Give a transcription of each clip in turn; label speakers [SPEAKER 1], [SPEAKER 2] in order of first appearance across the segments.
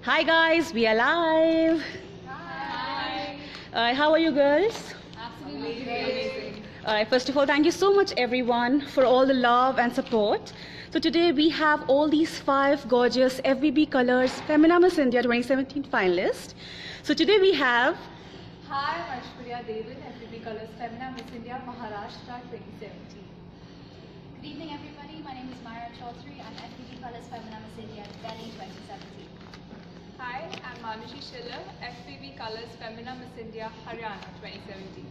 [SPEAKER 1] Hi guys, we are live.
[SPEAKER 2] Hi.
[SPEAKER 1] How are you girls?
[SPEAKER 2] Absolutely amazing.
[SPEAKER 1] First of all, thank you so much everyone for all the love and support. So today we have all these 5 gorgeous FBB Colors Femina Miss India 2017 finalists. So today we have...
[SPEAKER 2] Hi, I'm Aishwarya, Devan, FBB Colors Femina Miss India Maharashtra 2017.
[SPEAKER 3] Good evening everybody, my name is Maira Chowdhury. I'm FBB Colors Femina Miss India Delhi 2017.
[SPEAKER 2] Hi, I'm Manushi, Chhillar, FBB Colors Femina Miss India Haryana 2017.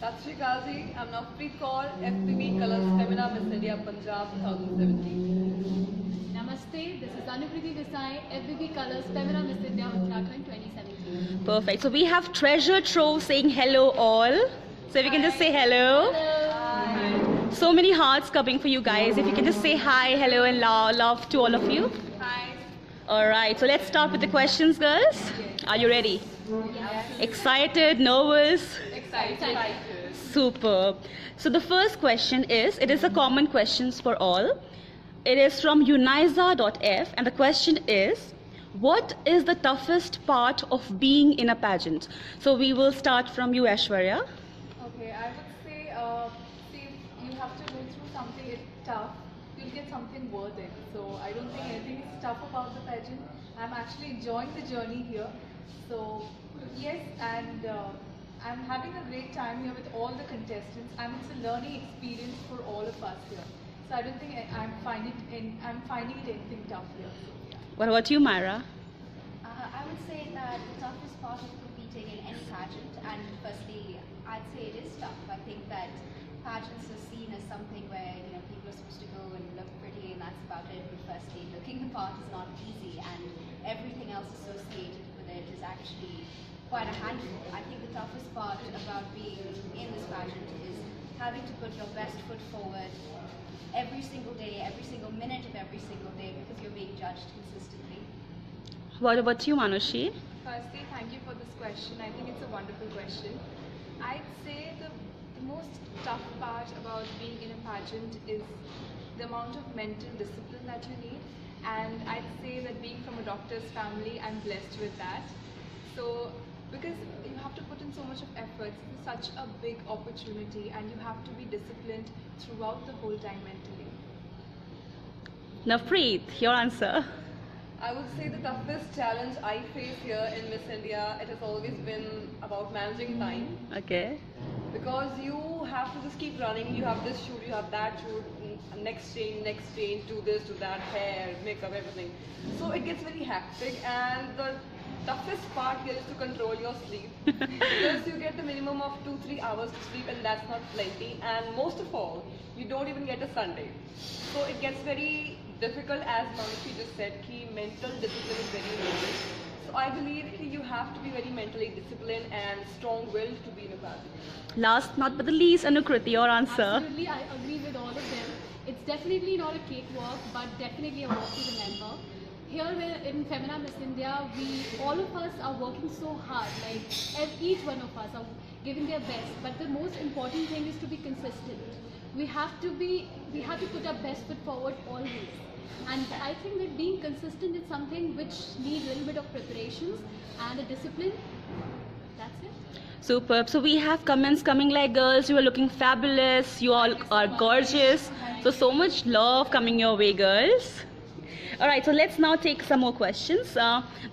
[SPEAKER 4] Satshrikazi, I'm Navpreet Kaur, FBB Colors Femina Miss India Punjab 2017.
[SPEAKER 5] Namaste, this is Anukriti Gusain, FBB Colors Femina Miss India Uttarakhand 2017.
[SPEAKER 1] Perfect. So we have treasure trove saying hello all. So if you can just say hello.
[SPEAKER 5] Hello.
[SPEAKER 1] So many hearts coming for you guys. If you can just say hi, hello and love to all of you.
[SPEAKER 2] Hi.
[SPEAKER 1] Alright, so let's start with the questions girls. Are you ready?
[SPEAKER 2] Yes.
[SPEAKER 1] Excited, nervous?
[SPEAKER 2] Excited.
[SPEAKER 1] Superb. So the first question is, it is a common questions for all. It is from uniza.f and the question is, what is the toughest part of being in a pageant? So we will start from you, Aishwarya.
[SPEAKER 2] Okay, I would say, see, you have to go through something tough, you'll get something worth it. So I don't think anything is tough about the pageant. I'm actually enjoying the journey here. So yes, and I'm having a great time here with all the contestants, and it's a learning experience for all of us here. So I don't think I'm finding it anything tough here.
[SPEAKER 1] What about you, Maira?
[SPEAKER 3] I would say that the toughest part of competing in any pageant, and firstly, I'd say it is tough. I think that pageants are seen as something where people are supposed to go and look pretty and that's about it. But firstly, looking the part is not easy, and everything else associated with it is actually quite a handful. I think the toughest part about being in this pageant is having to put your best foot forward every single day, every single minute of every single day, because you're being judged consistently.
[SPEAKER 1] What about you, Manushi?
[SPEAKER 2] Firstly, thank you for this question. I think it's a wonderful question. I'd say the most tough part about being in a pageant is the amount of mental discipline that you need. And I'd say that being from a doctor's family, I'm blessed with that. So, because you have to put in so much of effort, it's such a big opportunity and you have to be disciplined throughout the whole time mentally.
[SPEAKER 1] Navpreet, your answer.
[SPEAKER 4] I would say the toughest challenge I face here in Miss India, it has always been about managing time.
[SPEAKER 1] Okay.
[SPEAKER 4] Because you have to just keep running, you have this shoot, you have that shoot, next change, do this, do that, hair, makeup, everything. So it gets very hectic, and the toughest part here is to control your sleep. Because you get the minimum of 2-3 hours to sleep, and that's not plenty. And most of all, you don't even get a Sunday. So it gets very difficult, as Manushi just said, mental discipline is very important. So I believe you have to be very mentally disciplined and strong-willed to be in a pageant.
[SPEAKER 1] Last not but the least, Anukriti, your answer.
[SPEAKER 5] Absolutely, I agree with all of them. It's definitely not a cakewalk, but definitely a walk to remember. Here in Femina Miss India, all of us are working so hard, like each one of us are giving their best, but the most important thing is to be consistent. We have to put our best foot forward always. And I think that being consistent is something which needs a little bit of preparations and a discipline. That's it.
[SPEAKER 1] Superb. So we have comments coming like, girls, you are looking fabulous, you all are gorgeous. So much love coming your way, girls. Alright, so let's now take some more questions.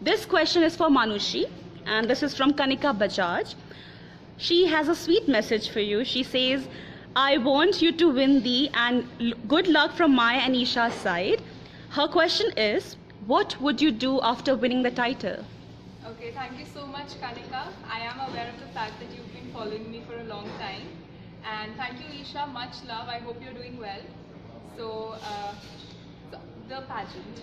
[SPEAKER 1] This question is for Manushi, and this is from Kanika Bajaj. She has a sweet message for you. She says, I want you to win and good luck from my and Isha's side. Her question is, what would you do after winning the title?
[SPEAKER 2] Okay, thank you so much, Kanika. I am aware of the fact that you've been following me for a long time. And thank you, Isha. Much love. I hope you're doing well. So the pageant.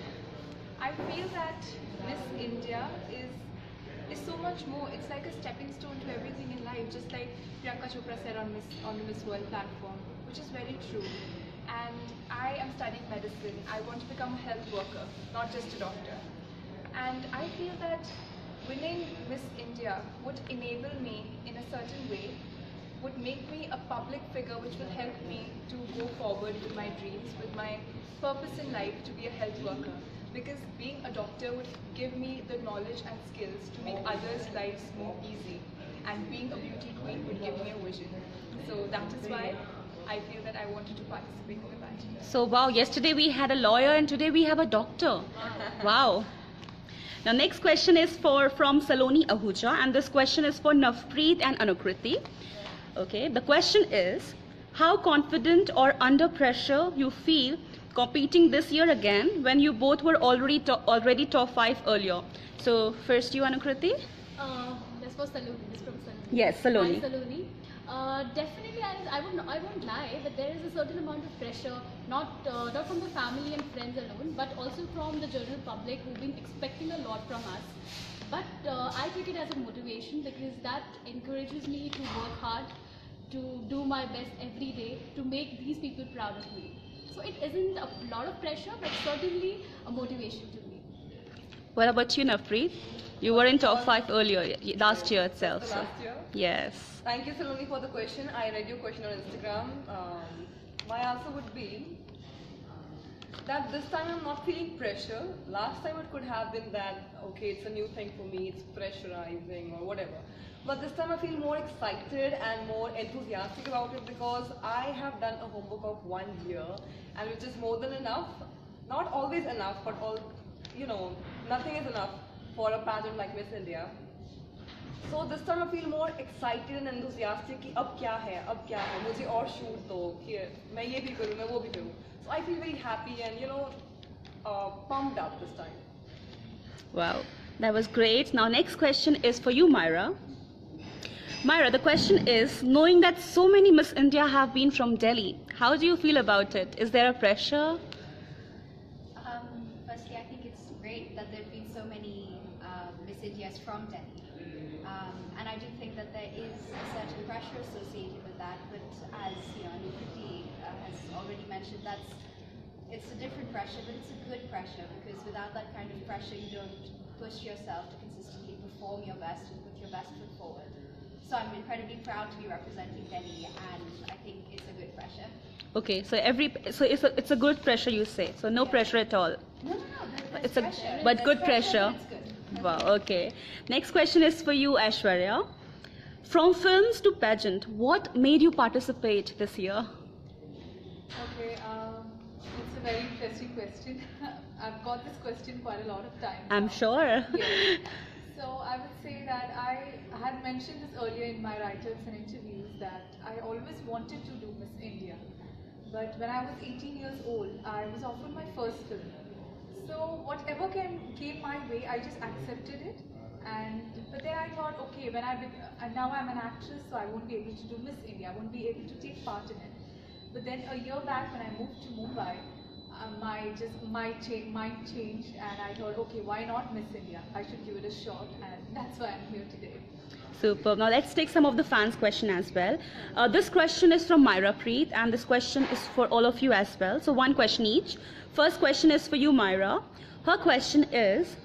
[SPEAKER 2] I feel that Miss India is so much more. It's like a stepping stone to everything in life, just like Priyanka Chopra said on the Miss World platform, which is very true. And I am studying medicine. I want to become a health worker, not just a doctor. And I feel that winning Miss India would enable me in a certain way, would make me a public figure, which will help me to go forward with my dreams, with my purpose in life to be a health worker. because being a doctor would give me the knowledge and skills to make others' lives more easy, and being a beauty queen would give me a vision. So that is why I feel that I wanted to participate in the pageant.
[SPEAKER 1] So wow, yesterday we had a lawyer and today we have a doctor. Wow. Now next question is from Saloni Ahuja, and this question is for Navpreet and Anukriti. Okay, the question is, how confident or under pressure you feel competing this year again when you both were already top 5 earlier? So first you, Anukriti.
[SPEAKER 5] This was Saloni. This from Saloni.
[SPEAKER 1] Yes, Saloni.
[SPEAKER 5] Hi, Saloni. Definitely, I won't lie, but there is a certain amount of pressure, not from the family and friends alone, but also from the general public who've been expecting a lot from us. But I take it as a motivation because that encourages me to work hard, to do my best every day, to make these people proud of me. So it isn't a lot of pressure, but certainly a motivation to me.
[SPEAKER 1] What about you, Navpreet? You were in top 5 earlier, last year itself.
[SPEAKER 4] The
[SPEAKER 1] So.
[SPEAKER 4] last year.
[SPEAKER 1] Yes.
[SPEAKER 4] Thank you, Saloni, for the question. I read your question on Instagram. My answer would be that this time I'm not feeling pressure. Last time it could have been that, okay, it's a new thing for me, it's pressurizing or whatever. But this time I feel more excited and more enthusiastic about it because I have done a homework of 1 year, and which is more than enough. Not always enough, but nothing is enough for a pageant like Miss India. So this time I feel more excited and enthusiastic कि अब क्या है मुझे और shoot दो कि मैं ये भी करूँ मैं वो भी करूँ. So I feel very happy and pumped up this time.
[SPEAKER 1] Wow, that was great. Now next question is for you, Maira. Maira, the question is, knowing that so many Miss India have been from Delhi, how do you feel about it? Is there a pressure?
[SPEAKER 3] Firstly, I think it's great that there have been so many Miss Indias from Delhi. And I do think that there is a certain pressure associated with that, but as Anukriti has already mentioned, it's a different pressure, but it's a good pressure because without that kind of pressure, you don't push yourself to consistently perform your best and put your best foot forward. So I'm incredibly proud to be representing Delhi, and I think it's a good pressure.
[SPEAKER 1] Okay, so it's a good pressure, you say. So no pressure at all.
[SPEAKER 3] No, there's
[SPEAKER 1] It's a
[SPEAKER 3] pressure.
[SPEAKER 1] but
[SPEAKER 3] There's
[SPEAKER 1] good pressure.
[SPEAKER 3] It's good.
[SPEAKER 1] Wow, okay. Next question is for you, Aishwarya. From films to pageant, what made you participate this year?
[SPEAKER 6] Okay, it's a very interesting question. I've got this question quite a lot of times.
[SPEAKER 1] I'm
[SPEAKER 6] now.
[SPEAKER 1] sure.
[SPEAKER 6] Yes. So I would say that I had mentioned this earlier in my write-ups and interviews that I always wanted to do Miss India. But when I was 18 years old, I was offered my first film. So whatever came my way, I just accepted it. But then I thought, okay, now I'm an actress, so I won't be able to do Miss India. I won't be able to take part in it. But then a year back, when I moved to Mumbai, my mind changed, and I thought, okay, why not Miss India? I should give it a shot, and that's why I'm here today.
[SPEAKER 1] Super. Now let's take some of the fans' question as well. This question is from Navpreet, and this question is for all of you as well. So one question each. First question is for you, Maira. Her question is,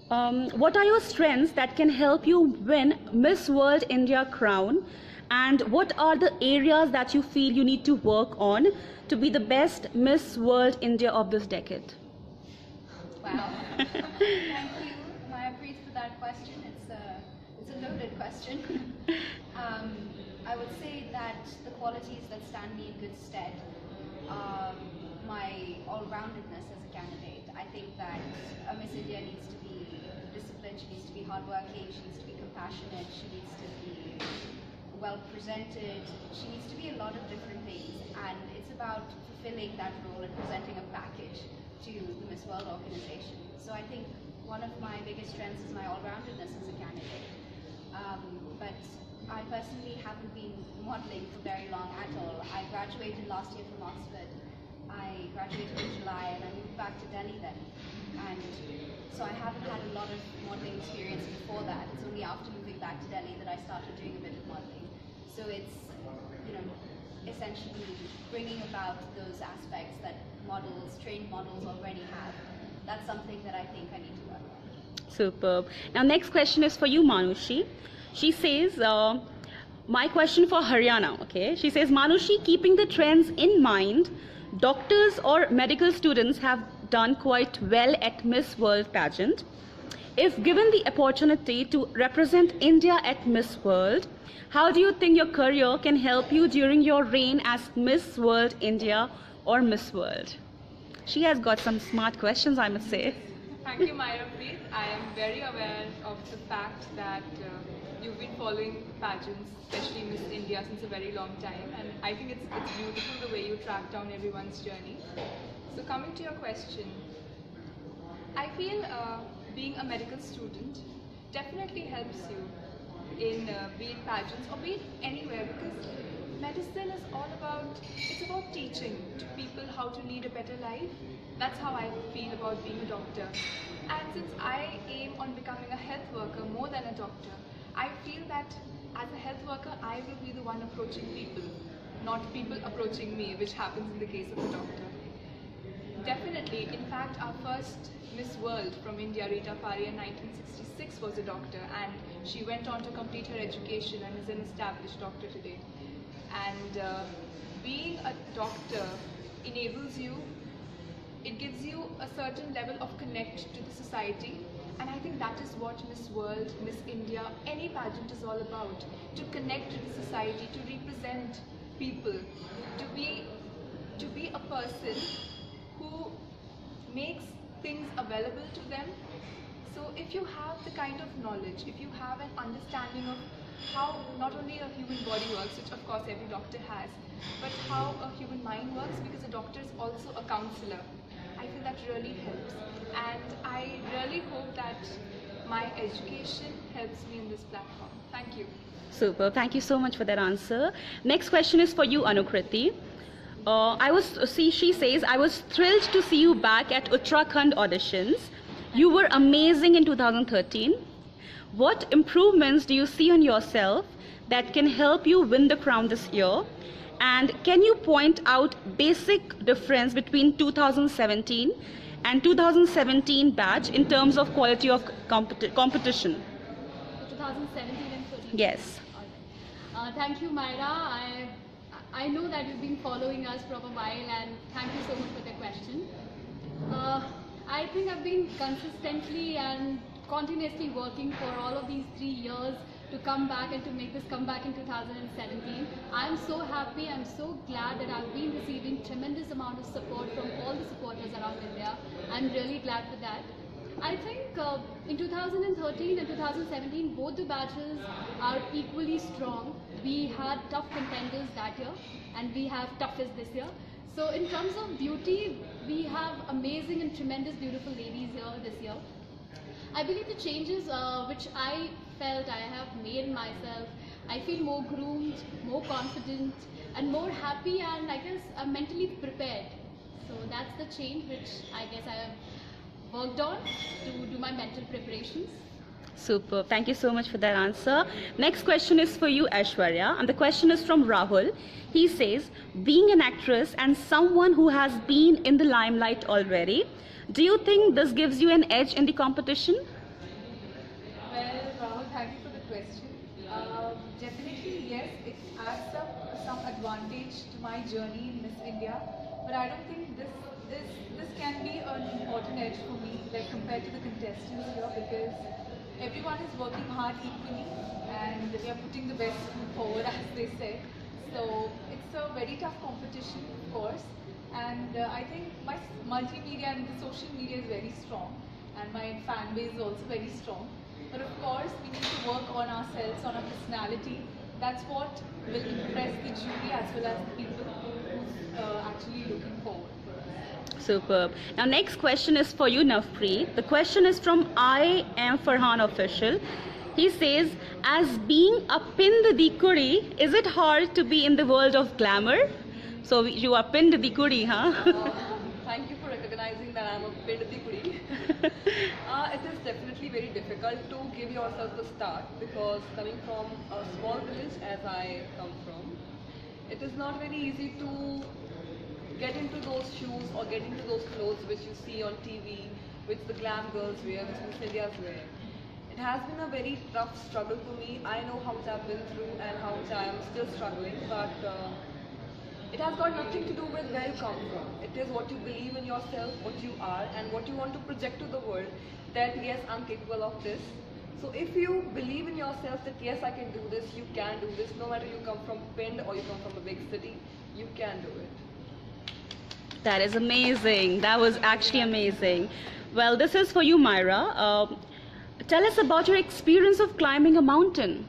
[SPEAKER 1] what are your strengths that can help you win Miss World India crown? And what are the areas that you feel you need to work on to be the best Miss World India of this decade?
[SPEAKER 3] Wow. Thank you, Navpreet, for that question. It's a loaded question. I would say that the qualities that stand me in good stead are my all-roundedness as a candidate. I think that a Miss India needs to be disciplined, she needs to be hardworking, she needs to be compassionate, she needs to be well presented, she needs to be a lot of different things, and it's about fulfilling that role and presenting a package to the Miss World organization. So I think one of my biggest strengths is my all-roundedness as a candidate. But I personally haven't been modeling for very long at all. I graduated last year from Oxford. I graduated in July and I moved back to Delhi then. And so I haven't had a lot of modeling experience before that. It's only after moving back to Delhi that I started doing a bit of modeling. So it's, essentially bringing about those aspects that trained models already have. That's something that I think I need to work on.
[SPEAKER 1] Superb. Now next question is for you, Manushi. She says, my question for Haryana, okay? She says, Manushi, keeping the trends in mind, doctors or medical students have done quite well at Miss World pageant. If given the opportunity to represent India at Miss World, how do you think your career can help you during your reign as Miss World India or Miss World? She has got some smart questions, I must say.
[SPEAKER 2] Thank you, Maira. I am very aware of the fact that you've been following pageants, especially Miss India, since a very long time, and I think it's beautiful the way you track down everyone's journey. So coming to your question, I feel being a medical student definitely helps you in be it pageants or be it anywhere, because medicine is all about, it's about teaching to people how to lead a better life. That's how I feel about being a doctor. And since I aim on becoming a health worker more than a doctor, I feel that as a health worker, I will be the one approaching people, not people approaching me, which happens in the case of a doctor. Definitely. In fact, our first Miss World from India, Rita Faria, in 1966 was a doctor, and she went on to complete her education and is an established doctor today. And being a doctor enables you, it gives you a certain level of connect to the society, and I think that is what Miss World, Miss India, any pageant is all about, to connect to the society, to represent people, to be a person who makes things available to them. So if you have the kind of knowledge, if you have an understanding of how not only a human body works, which of course every doctor has, but how a human mind works, because a doctor is also a counselor, I feel that really helps. And I really hope that my education helps me in this platform. Thank you.
[SPEAKER 1] Super. Thank you so much for that answer. Next question is for you, Anukriti. She says, I was thrilled to see you back at Uttarakhand auditions. You were amazing in 2013. What improvements do you see on yourself that can help you win the crown this year? And can you point out basic difference between 2017 and 2017 batch in terms of quality of competition?
[SPEAKER 5] 2017 and 13.
[SPEAKER 1] Yes.
[SPEAKER 5] Thank you, Maira. I know that you've been following us for a while, and thank you so much for the question. I think I've been consistently and continuously working for all of these 3 years to come back and to make this comeback in 2017. I'm so happy, I'm so glad that I've been receiving tremendous amount of support from all the supporters around India. I'm really glad for that. I think in 2013 and 2017, both the batches are equally strong. We had tough contenders that year, and we have toughest this year. So in terms of beauty, we have amazing and tremendous beautiful ladies here this year. I believe the changes which I felt I have made myself, I feel more groomed, more confident, and more happy, and I guess I'm mentally prepared. So that's the change which I guess I have worked on to do my mental preparations.
[SPEAKER 1] Super. Thank you so much for that answer. Next question is for you, Aishwarya, and the question is from Rahul. He says, being an actress and someone who has been in the limelight already, do you think this gives you an edge in the competition?
[SPEAKER 6] Well, Rahul, thank you for the question. Definitely, yes, it adds up some advantage to my journey in Miss India, but I don't think this can be an important edge for me, like compared to the contestants here, because everyone is working hard equally, and we are putting the best foot forward, as they say. So it's a very tough competition, of course, and I think my multimedia and the social media is very strong, and my fan base is also very strong. But of course, we need to work on ourselves, on our personality. That's what will impress the jury as well as the people who's actually looking forward for us.
[SPEAKER 1] Superb. Now next question is for you, Navpreet. The question is from I Am Farhan Official. He says, as being a pinned dikuri, is it hard to be in the world of glamour? So you are pinned dikuri, huh?
[SPEAKER 4] Thank you for recognizing that I'm a pinned dikuri. It is definitely very difficult to give yourself a start, because coming from a small village as I come from, it is not very easy to get into those shoes or get into those clothes which you see on TV, which the glam girls wear, which Miss India's wear. It has been a very tough struggle for me. I know how much I've been through and how much I am still struggling, but It has got nothing to do with where you come from. It is what you believe in yourself, what you are, and what you want to project to the world, that yes, I'm capable of this. So if you believe in yourself that yes, I can do this, you can do this, no matter you come from Pind or you come from a big city, you can do it.
[SPEAKER 1] That is amazing. That was actually amazing. Well, this is for you, Maira. Tell us about your experience of climbing a mountain.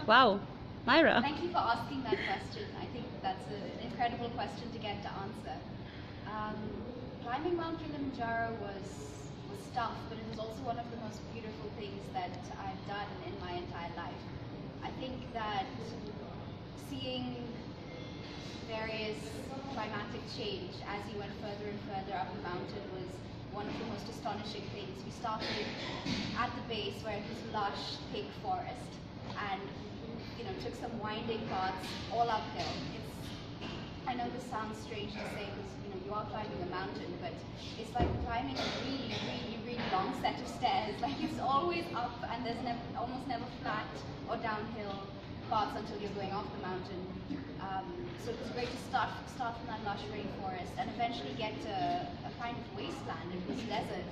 [SPEAKER 1] Wow, Maira.
[SPEAKER 3] Thank you for asking that question. I think that's an incredible question to get to answer. Climbing Mount Kilimanjaro was tough, but it was also one of the most beautiful things that I've done in my entire life. I think that seeing various climatic change as you went further and further up the mountain was one of the most astonishing things. We started at the base where it was lush, thick forest, and took some winding paths all uphill. I know this sounds strange to say because you are climbing a mountain, but it's like climbing a really, really, really long set of stairs. Like it's always up, and there's almost never flat or downhill paths until you're going off the mountain. So it was great to start from that lush rainforest and eventually get to a kind of wasteland. It was desert,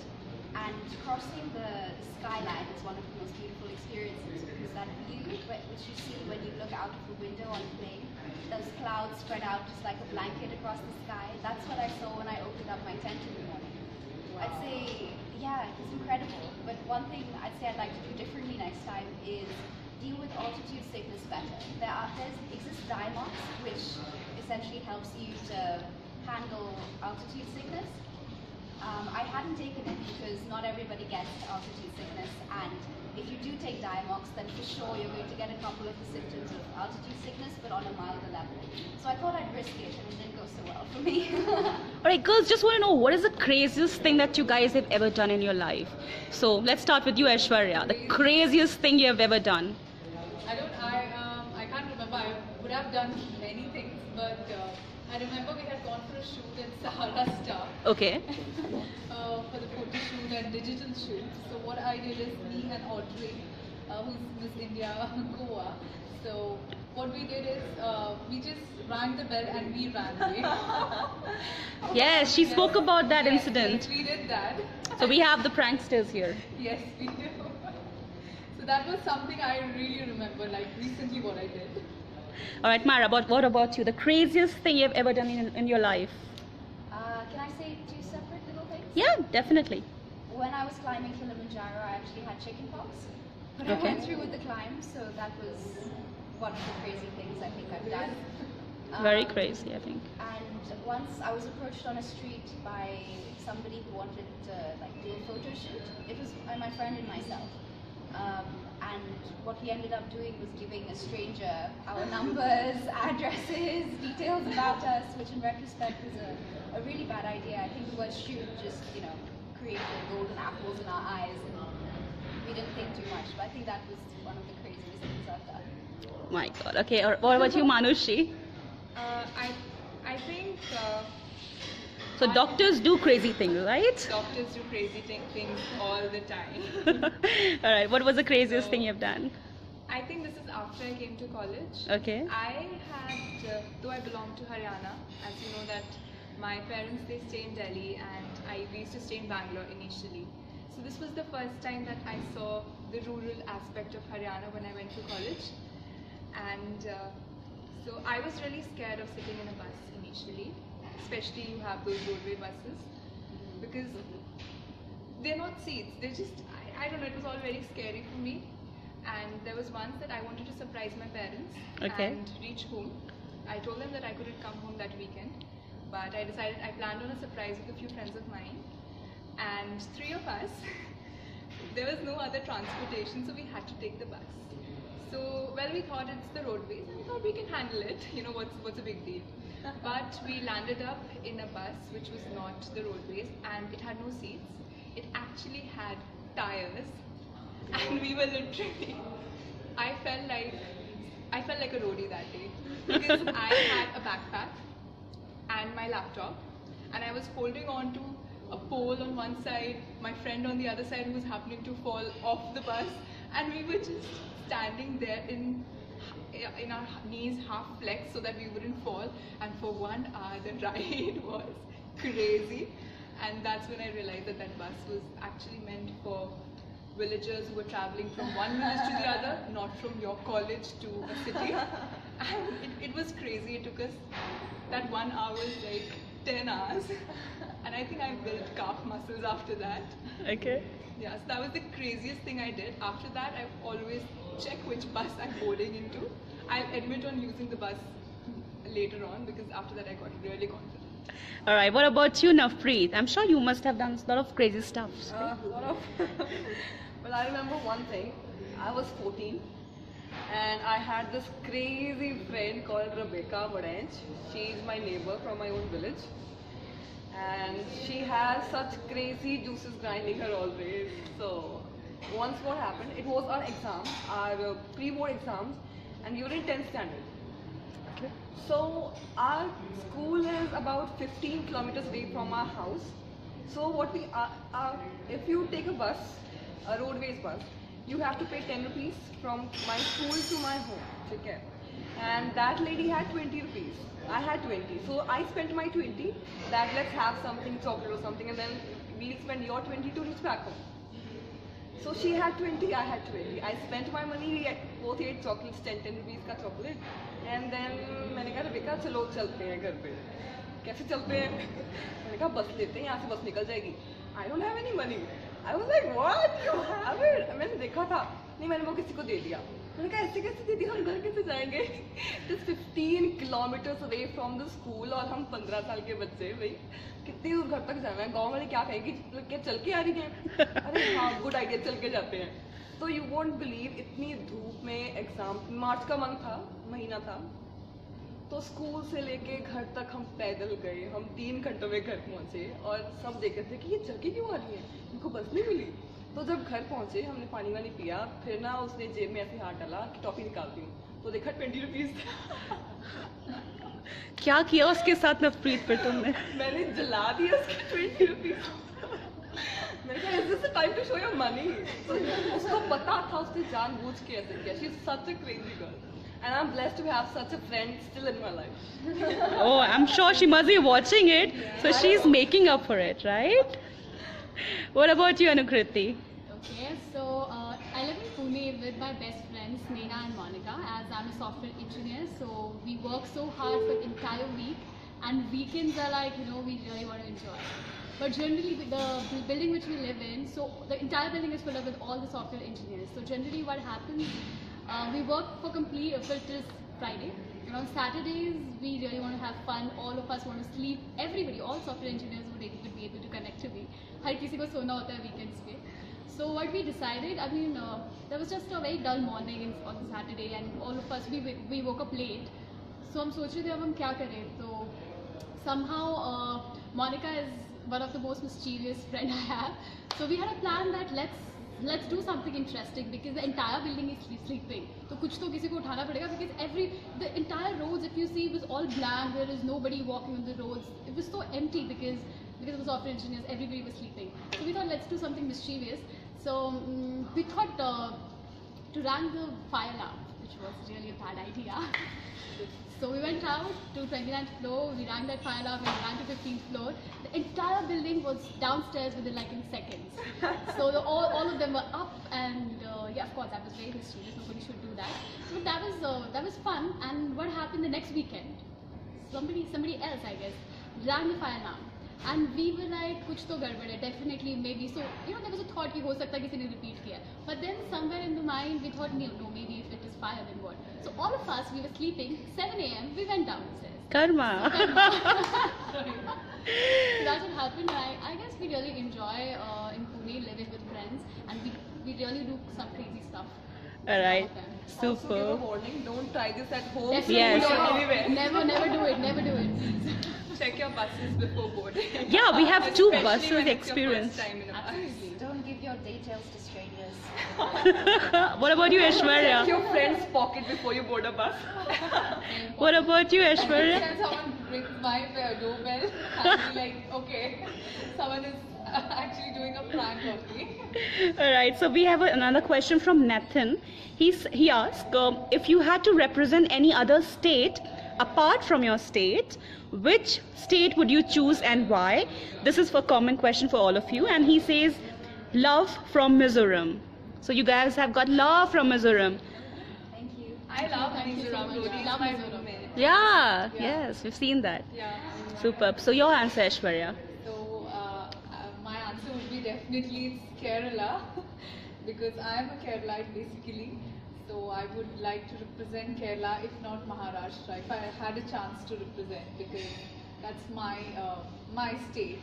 [SPEAKER 3] and crossing the skyline is one of the most beautiful experiences because that view, which you see when you look out of the window on a plane, those clouds spread out just like a blanket across the sky. That's what I saw when I opened up my tent in the morning. I'd say, yeah, it was incredible. But one thing I'd say I'd like to do differently next time is deal with altitude sickness better. There exists Diamox, which essentially helps you to handle altitude sickness. I hadn't taken it because not everybody gets altitude sickness, and if you do take Diamox, then for sure you're going to get a couple of the symptoms of altitude sickness, but on a milder level. So I thought I'd risk it, and it didn't go so well for me.
[SPEAKER 1] Alright, girls, just want to know, what is the craziest thing that you guys have ever done in your life? So let's start with you, Aishwarya. The craziest thing you have ever done.
[SPEAKER 6] I can't remember. I would have done many things, but I remember we had gone for a shoot in Sahara Star.
[SPEAKER 1] Okay.
[SPEAKER 6] For the photo shoot and digital shoot. So what I did is me and Audrey, who's Miss India Goa. So what we did is we just rang the bell and we ran away.
[SPEAKER 1] Yes, she spoke about that incident.
[SPEAKER 6] Yes, we did that.
[SPEAKER 1] So we have the pranksters here.
[SPEAKER 6] Yes, we do. So that was something I really remember, like recently what I did.
[SPEAKER 1] Alright, Maira, what about you? The craziest thing you've ever done in your life?
[SPEAKER 3] Can I say two separate little things?
[SPEAKER 1] Yeah, definitely.
[SPEAKER 3] When I was climbing Kilimanjaro, I actually had chickenpox, but I
[SPEAKER 1] Okay.
[SPEAKER 3] went through with the climb, so that was one of the crazy things I think I've done.
[SPEAKER 1] Very crazy, I think.
[SPEAKER 3] And once I was approached on a street by somebody who wanted to do a photo shoot. It was my friend and myself. And what we ended up doing was giving a stranger our numbers, addresses, details about us, which in retrospect was a really bad idea. I think the word shoot just, created golden apples in our eyes, and we didn't think too much. But I think that was one of the craziest things I've done.
[SPEAKER 1] My God. Okay. What about you, Manushi?
[SPEAKER 2] I think
[SPEAKER 1] So doctors do crazy things, right?
[SPEAKER 2] doctors do crazy things all the time.
[SPEAKER 1] All right. What was the craziest thing you've done?
[SPEAKER 2] I think this is after I came to college.
[SPEAKER 1] Okay.
[SPEAKER 2] I had, though I belong to Haryana, as you know that my parents, they stay in Delhi and we used to stay in Bangalore initially. So this was the first time that I saw the rural aspect of Haryana when I went to college. And so I was really scared of sitting in a bus initially, especially you have those roadway buses, because they're not seats, they're just, I don't know, it was all very scary for me. And there was once that I wanted to surprise my parents and reach home. I told them that I couldn't come home that weekend, but I planned on a surprise with a few friends of mine, and three of us, there was no other transportation, so we had to take the bus. So, well, we thought it's the roadways, and we thought we can handle it, what's a big deal. But we landed up in a bus which was not the roadways, and it had no seats. It actually had tires, and we were literally, I felt like a roadie that day, because I had a backpack and my laptop, and I was holding on to a pole on one side, my friend on the other side who was happening to fall off the bus, and we were just standing there in our knees half flexed so that we wouldn't fall. And for 1 hour, the ride was crazy. And that's when I realized that that bus was actually meant for villagers who were traveling from one village to the other, not from your college to a city. And it was crazy. It took us, that 1 hour was like 10 hours. And I think I built calf muscles after that.
[SPEAKER 1] Okay.
[SPEAKER 2] Yeah, so that was the craziest thing I did. After that, I always check which bus I'm boarding into. I'll admit on using the bus later on, because after that I got really confident.
[SPEAKER 1] All right. What about you, Navpreet? I'm sure you must have done a lot of crazy stuff.
[SPEAKER 4] Lot of. Well, I remember one thing. I was 14 and I had this crazy friend called Rebecca Vadench. She's my neighbor from my own village. And she has such crazy juices grinding her always. So once what happened, it was our exam, our pre-board exams, and we were in 10th standard.
[SPEAKER 1] Okay.
[SPEAKER 4] So our school is about 15 kilometers away from our house. So what we if you take a bus, a roadways bus, you have to pay 10 rupees from my school to my home. Okay? And that lady had 20 rupees. I had 20. So I spent my 20 that let's have something, chocolate or something, and then we'll spend your 20 to reach back home. So she had 20, I had 20. I spent my money, we both ate chocolates, 10 rupees का chocolate. And then मैंने कहा Rebekah चलो चलते हैं घर पे. कैसे चलते हैं? मैंने कहा बस लेते हैं, यहाँ से बस निकल जाएगी. I don't have any money. I was like, what? You have it? मैंने देखा था. नहीं मैंने वो किसी को दे दिया. मैंने कहा ऐसे कैसे दे दिया, हम घर कैसे जाएंगे? Just 15 kilometers away from the school और हम 15 साल के बच्चे भाई कितनी दूर घर तक जाना है? गांव वाले क्या कहेंगे? क्या चल के आ रही हैं? अरे हाँ गुड आइडिया, चल के जाते हैं. तो यू वोंट बिलीव इतनी धूप में एग्जाम, मार्च का मंथ था, महीना था, तो स्कूल से लेके घर तक हम पैदल गए. हम 3 घंटों में घर पहुंचे और सब देख रहे थे कि ये चल के क्यों आ रही है, इनको बस नहीं मिली. तो जब घर पहुंचे हमने पानी वानी पिया, फिर ना उसने जेब में ऐसे हाथ डाला कि टॉफी निकालती हूँ, तो देखा 20 रुपीज था.
[SPEAKER 1] क्या किया उसके साथ नवप्रीत फिर तुमने?
[SPEAKER 4] मैंने जला दिया उसके 20 रुपीज. मैंने कहा is this time to show your money. उसको पता था, उसने जानबूझ के ऐसे किया. She is such a crazy girl. And I'm blessed to have such a friend still in my life.
[SPEAKER 1] Oh, I'm sure she must be watching it. So she's making up for it, right? What about you, Anukriti?
[SPEAKER 5] Okay, so I live in Pune with my best friends Maira and Monica, as I'm a software engineer. So we work so hard for the entire week, and weekends are like, you know, we really want to enjoy. But generally, with the building which we live in, so the entire building is filled up with all the software engineers. So generally, what happens? We work for till Friday, and on Saturdays we really want to have fun. All of us want to sleep. Everybody, all software engineers would be able to connect to me. हर किसी को सोना होता है weekends पे. So what we decided, I mean, there was just a very dull morning on Saturday, and all of us we woke up late. So हम सोच रहे थे अब हम क्या करें. So somehow Monica is one of the most mischievous friend I have. So we had a plan that let's do something interesting, because the entire building is sleeping. तो कुछ तो किसी को उठाना पड़ेगा, because the entire roads, if you see, was all blank. There is nobody walking on the roads. It was so empty because of the software engineers, everybody was sleeping. So we thought let's do something mischievous. So we thought to rang the fire alarm, which was really a bad idea. So we went out to 29th floor, we rang that fire alarm, and we ran to 15th floor. The entire building was downstairs within like in seconds. So all of them were up, and yeah, of course that was very mischievous, nobody should do that. So that was fun. And what happened the next weekend? Somebody else, I guess, rang the fire alarm. And we were like, कुछ तो गड़बड़ है, definitely, maybe. So, you know, there was a thought कि हो सकता है किसी ने repeat किया. But then somewhere in the mind, we thought, no, maybe if it is fire, then what? So all of us, we were sleeping, 7 a.m., we went downstairs.
[SPEAKER 1] Karma.
[SPEAKER 5] So that's what happened. I guess we really enjoy in Pune living with friends, and we really do some crazy stuff.
[SPEAKER 1] All right.
[SPEAKER 4] Also give a
[SPEAKER 1] Super.
[SPEAKER 4] warning, don't try this at home.
[SPEAKER 1] Yes.
[SPEAKER 5] Never do it, please.
[SPEAKER 2] Check your buses before boarding.
[SPEAKER 1] Yeah, we have 2
[SPEAKER 2] Especially
[SPEAKER 1] buses
[SPEAKER 2] when it's your
[SPEAKER 1] experience.
[SPEAKER 2] first time in a bus.
[SPEAKER 3] Don't give your details to strangers.
[SPEAKER 1] What about you, Aishwarya?
[SPEAKER 4] Check your friend's pocket before you board a bus.
[SPEAKER 1] What about you, Aishwarya?
[SPEAKER 6] When someone rings my doorbell, I'll be like, okay, someone is actually doing a prank on me.
[SPEAKER 1] All right, so we have another question from Nathan. He asked, if you had to represent any other state apart from your state, which state would you choose and why? This is a common question for all of you. And he says, love from Mizoram. So you guys have got love from Mizoram.
[SPEAKER 3] Thank you.
[SPEAKER 2] I love
[SPEAKER 5] Thank you so
[SPEAKER 2] Mizoram.
[SPEAKER 5] much.
[SPEAKER 2] Lodi is
[SPEAKER 5] Love
[SPEAKER 2] my
[SPEAKER 5] Mizoram.
[SPEAKER 2] roommate.
[SPEAKER 1] Yeah, yes, we've seen that.
[SPEAKER 2] Yeah.
[SPEAKER 1] Superb. So your answer, Aishwarya.
[SPEAKER 6] So my answer would be definitely it's Kerala because I am a Keralite basically. So I would like to represent Kerala, if not Maharashtra, if I had a chance to represent, because that's my state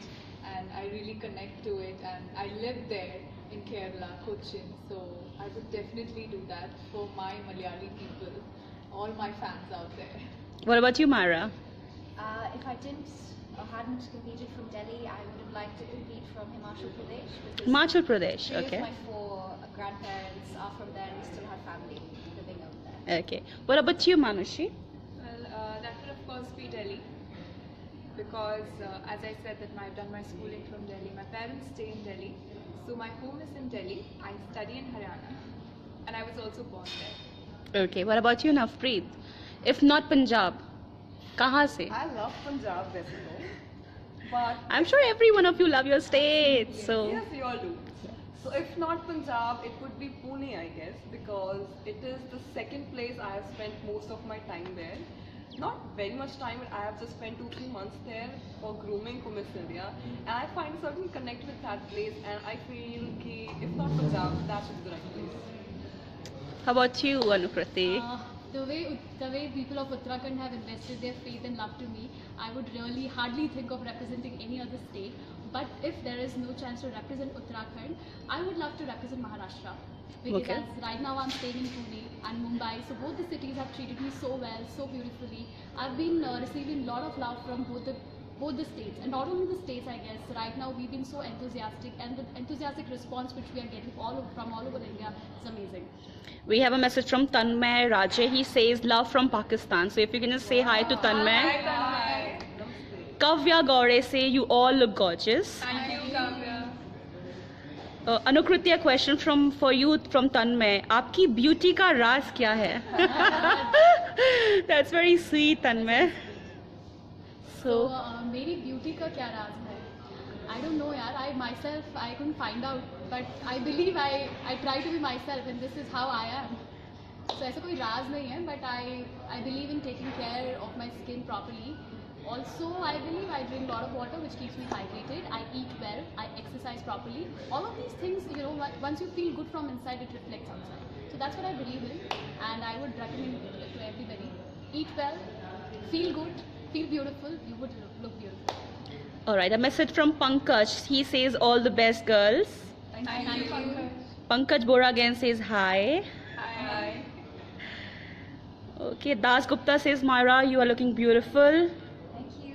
[SPEAKER 6] and I really connect to it, and I live there in Kerala, Cochin. So I would definitely do that for my Malayali people, all my fans out there.
[SPEAKER 1] What about you, Maira?
[SPEAKER 3] If I didn't or hadn't competed from Delhi, I would have liked to compete from Himachal Pradesh. Because
[SPEAKER 1] Himachal Pradesh,
[SPEAKER 3] three
[SPEAKER 1] okay.
[SPEAKER 3] of my four grandparents are from there and we still have family living out there.
[SPEAKER 1] Okay. What about you, Manushi?
[SPEAKER 2] Well, that would of course be Delhi, because as I said that I've done my schooling from Delhi. My parents stay in Delhi, so my home is in Delhi. I study in Haryana, and I was also born there.
[SPEAKER 1] Okay. What about you, Navpreet? If not Punjab, kahan se?
[SPEAKER 4] I love Punjab, वैसे तो, but
[SPEAKER 1] I'm sure every one of you love your state. So
[SPEAKER 4] yes, you all do. So if not Punjab, it would be Pune, I guess, because it is the second place I have spent most of my time there. Not very much time, but I have just spent 2-3 months there for grooming for Miss India, and I find a certain connect with that place, and I feel ki if not Punjab, that should be the right place.
[SPEAKER 1] how about you, Anukriti?
[SPEAKER 5] The way people of Uttarakhand have invested their faith and love to me, I would really hardly think of representing any other state. But if there is no chance to represent Uttarakhand, I would love to represent Maharashtra. Because
[SPEAKER 1] Okay.
[SPEAKER 5] as right now I'm staying in Pune and Mumbai, so both the cities have treated me so well, so beautifully. I've been receiving a lot of love from both the states, and not only the states, I guess. Right now we've been so enthusiastic, and the enthusiastic response which we are getting from all over India is amazing.
[SPEAKER 1] We have a message from Tanmay Raje. He says love from Pakistan. So if you can just say hi to Tanmay.
[SPEAKER 2] Hi.
[SPEAKER 1] Kavya Gaure say you all look gorgeous.
[SPEAKER 2] Thank you, Kavya.
[SPEAKER 1] Anukriti, a question for you from Tanmay. आपकी beauty का राज क्या है? That's very sweet, Tanmay.
[SPEAKER 5] So, मेरी beauty का क्या राज है? I don't know यार, I couldn't find out, but I believe I try to be myself, and this is how I am. So ऐसा कोई राज नहीं है, but I believe in taking care of my skin properly. Also, I believe I drink a lot of water, which keeps me hydrated. I eat well, I exercise properly. All of these things, once you feel good from inside, it reflects outside. So that's what I believe in, and I would recommend it to everybody. Eat well, feel good, feel beautiful, you would look beautiful.
[SPEAKER 1] Alright, a message from Pankaj. He says all the best, girls.
[SPEAKER 2] Thank you, Pankaj.
[SPEAKER 1] Pankaj Bora again says hi.
[SPEAKER 2] Hi.
[SPEAKER 1] Okay, Das Gupta says Maira, you are looking beautiful.
[SPEAKER 3] Thank you.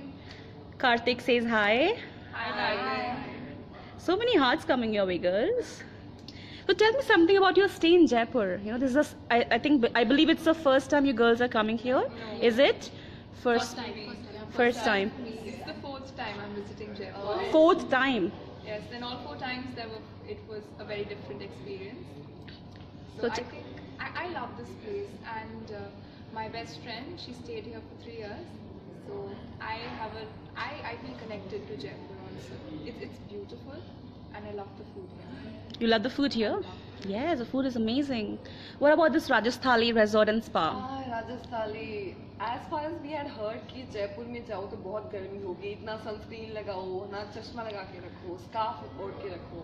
[SPEAKER 1] Karthik says hi.
[SPEAKER 2] Hi.
[SPEAKER 1] So many hearts coming your way, girls. So tell me something about your stay in Jaipur. This is I believe it's the first time you girls are coming here. Is it? First time.
[SPEAKER 2] It's the 4th time I'm visiting Jaipur.
[SPEAKER 1] 4th time.
[SPEAKER 2] Yes, then all 4 times it was a very different experience.
[SPEAKER 1] So
[SPEAKER 2] So I think I love this place, and my best friend, she stayed here for 3 years. So I feel connected to Jaipur also. It's beautiful, and I love the food here.
[SPEAKER 1] You love the food here? Yes, the food is amazing. What about this Rajasthali resort and spa?
[SPEAKER 4] Rajasthali. As far as we had heard कि जयपुर में जाओ तो बहुत गर्मी होगी, इतना sunscreen लगाओ, ना चश्मा लगा के रखो, स्कार्फ ओढ़ के रखो.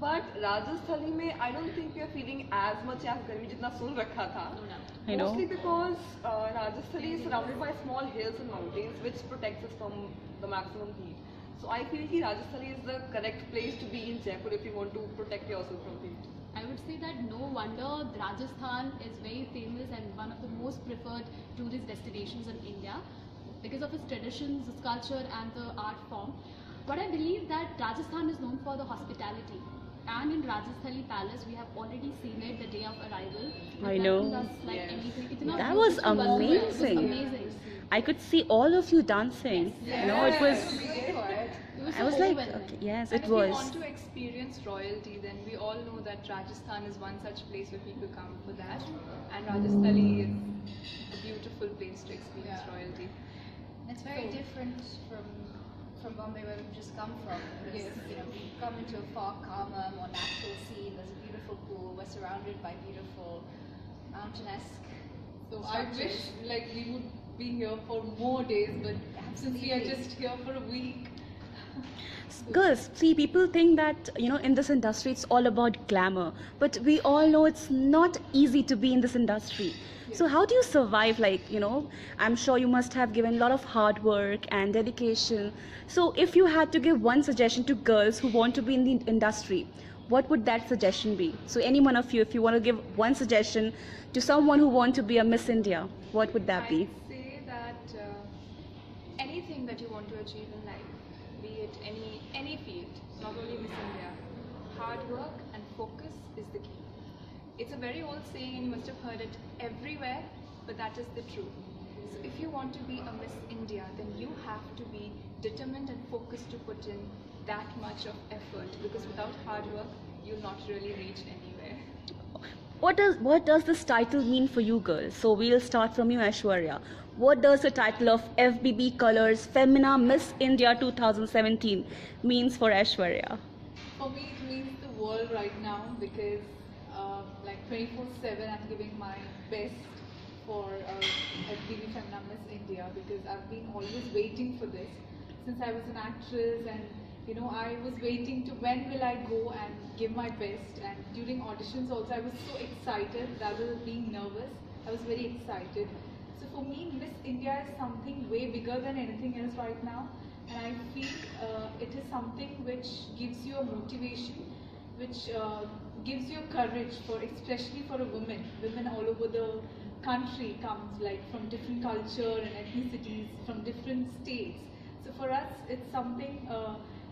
[SPEAKER 4] But Rajasthali में I don't think we are feeling as much as गर्मी जितना सुन रखा था.
[SPEAKER 1] I know.
[SPEAKER 4] Mostly because Rajasthali is surrounded by small hills and mountains which protects us from the maximum heat. So I feel कि Rajasthali is the correct place to be in Jaipur if you want to protect yourself from heat.
[SPEAKER 5] I would say that no wonder Rajasthan is very famous and one of the most preferred tourist destinations in India because of its traditions, its culture and the art form. But I believe that Rajasthan is known for the hospitality. And in Rajasthali Palace, we have already seen it the day of arrival.
[SPEAKER 1] I know.
[SPEAKER 5] Like
[SPEAKER 4] Yes.
[SPEAKER 5] anything. Itna
[SPEAKER 1] That was
[SPEAKER 5] beautiful, wasn't it? It was
[SPEAKER 1] amazing.
[SPEAKER 5] amazing.
[SPEAKER 1] I could see all of you dancing.
[SPEAKER 5] Yes.
[SPEAKER 1] It was.
[SPEAKER 5] It was
[SPEAKER 1] I
[SPEAKER 5] so
[SPEAKER 1] was like,
[SPEAKER 5] overwhelming.
[SPEAKER 1] okay, yes,
[SPEAKER 2] And
[SPEAKER 1] it
[SPEAKER 2] if you
[SPEAKER 1] was.
[SPEAKER 2] want to experience royalty, then we all know that Rajasthan is one such place where people come for that, and Rajasthali is a beautiful place to experience
[SPEAKER 6] Yeah.
[SPEAKER 2] royalty.
[SPEAKER 3] It's very different from Bombay, where we've just come from. Because,
[SPEAKER 6] Yes.
[SPEAKER 3] you know, we've come into a far calmer, more natural scene. There's a beautiful pool. We're surrounded by beautiful mountain-esque
[SPEAKER 6] So I wish
[SPEAKER 3] structures.
[SPEAKER 6] like we would be here for more days, but since we are
[SPEAKER 3] Absolutely.
[SPEAKER 6] just here for a week,
[SPEAKER 1] Girls, see, people think that, in this industry it's all about glamour, but we all know it's not easy to be in this industry. So how do you survive? I'm sure you must have given a lot of hard work and dedication. So if you had to give one suggestion to girls who want to be in the industry, what would that suggestion be? So any one of you, if you want to give one suggestion to someone who want to be a Miss India, what would that be?
[SPEAKER 2] I'd say that anything that you want to achieve in life, be it any field, not only Miss India, hard work and focus is the key. It's a very old saying and you must have heard it everywhere, but that is the truth. So if you want to be a Miss India, then you have to be determined and focused to put in that much of effort, because without hard work, you'll not really reach anywhere.
[SPEAKER 1] What does this title mean for you girls? So we'll start from you, Aishwarya. What does the title of FBB Colors Femina Miss India 2017 means for Aishwarya?
[SPEAKER 6] for me it means the world right now, because like 24/7 I'm giving my best for FBB Femina Miss India, because I've been always waiting for this since I was an actress, and I was waiting to when will I go and give my best. And during auditions also I was so excited rather than being nervous. I was very excited. So for me, Miss India is something way bigger than anything else right now, and I feel it is something which gives you a motivation, which gives you courage, for especially for a woman. Women all over the country comes like from different culture and ethnicities, from different states. So for us, it's something.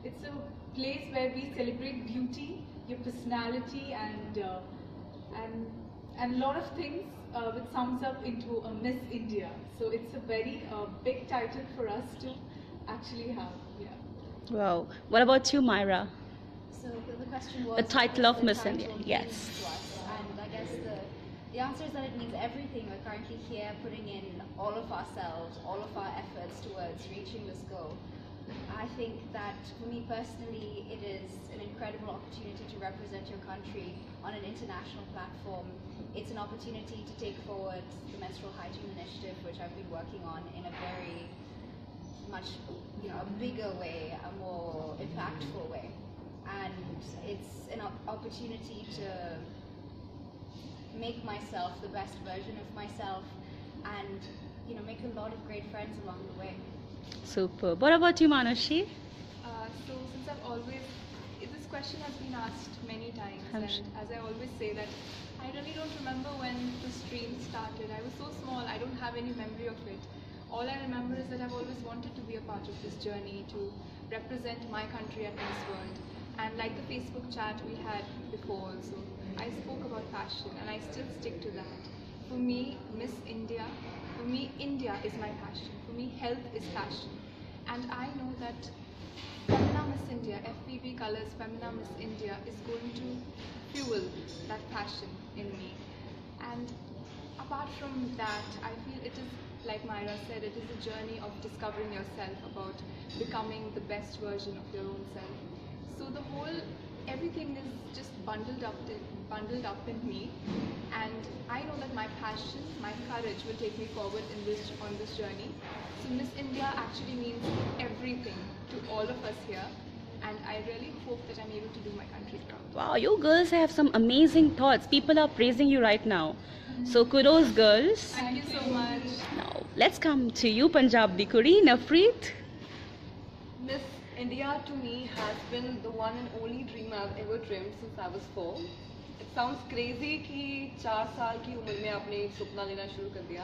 [SPEAKER 6] It's a place where we celebrate beauty, your personality, and a lot of things which sums up into a Miss India. So it's a very big title for us to actually have. Yeah.
[SPEAKER 1] Wow. What about you, Maira?
[SPEAKER 3] So the question was,
[SPEAKER 1] The title
[SPEAKER 3] what
[SPEAKER 1] of
[SPEAKER 3] does the
[SPEAKER 1] Miss
[SPEAKER 3] title
[SPEAKER 1] India,
[SPEAKER 3] mean
[SPEAKER 1] yes.
[SPEAKER 3] to us? And I guess the answer is that it means everything. We're currently here putting in all of ourselves, all of our efforts towards reaching this goal. I think that for me personally, it is an incredible opportunity to represent your country on an international platform. It's an opportunity to take forward the menstrual hygiene initiative, which I've been working on in a very much, a bigger way, a more impactful way. And it's an opportunity to make myself the best version of myself, and make a lot of great friends along the way.
[SPEAKER 1] Super. What about you, Manushi?
[SPEAKER 2] So since this question has been asked many times,
[SPEAKER 1] I'm
[SPEAKER 2] and
[SPEAKER 1] sure.
[SPEAKER 2] as I always say that I really don't remember when the stream started. I was so small, I don't have any memory of it. All I remember is that I've always wanted to be a part of this journey, to represent my country at Miss World. And like the Facebook chat we had before also, I spoke about passion, and I still stick to that. For me, India is my passion. For me, health is passion. And I know that Femina Miss India, FBB Colors Femina Miss India is going to fuel that passion in me. And apart from that, I feel it is, like Maira said, it is a journey of discovering yourself, about becoming the best version of your own self. So everything is just bundled up in me, and I know that my passion, my courage will take me forward on this journey. So Miss India actually means everything to all of us here, and I really hope that I'm able to do my country proud.
[SPEAKER 1] Wow, you girls have some amazing thoughts. People are praising you right now. So kudos, girls.
[SPEAKER 2] Thank you so much.
[SPEAKER 1] Now, let's come to you, Punjab di kudi, Navpreet.
[SPEAKER 4] Miss India to me has been the one and only dream I've ever dreamed since I was 4. It sounds crazy कि 4 साल की उम्र में आपने एक सपना लेना शुरू कर दिया,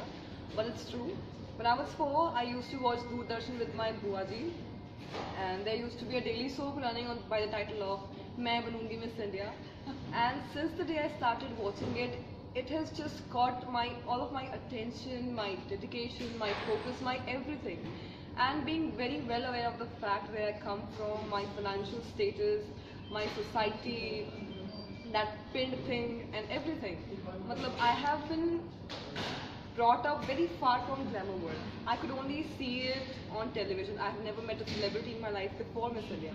[SPEAKER 4] but it's true. When I was 4, I used to watch Doordarshan with my बुआ जी, and there used to be a daily soap running by the title of मैं बनूंगी Miss India. And since the day I started watching it, it has just got all of my attention, my dedication, my focus, my everything. and being very well aware of the fact where I come from, my financial status, my society, that pinned thing and everything. Matlab, I have been brought up very far from glamour world. I could only see it on television. I have never met a celebrity in my life before Miss India.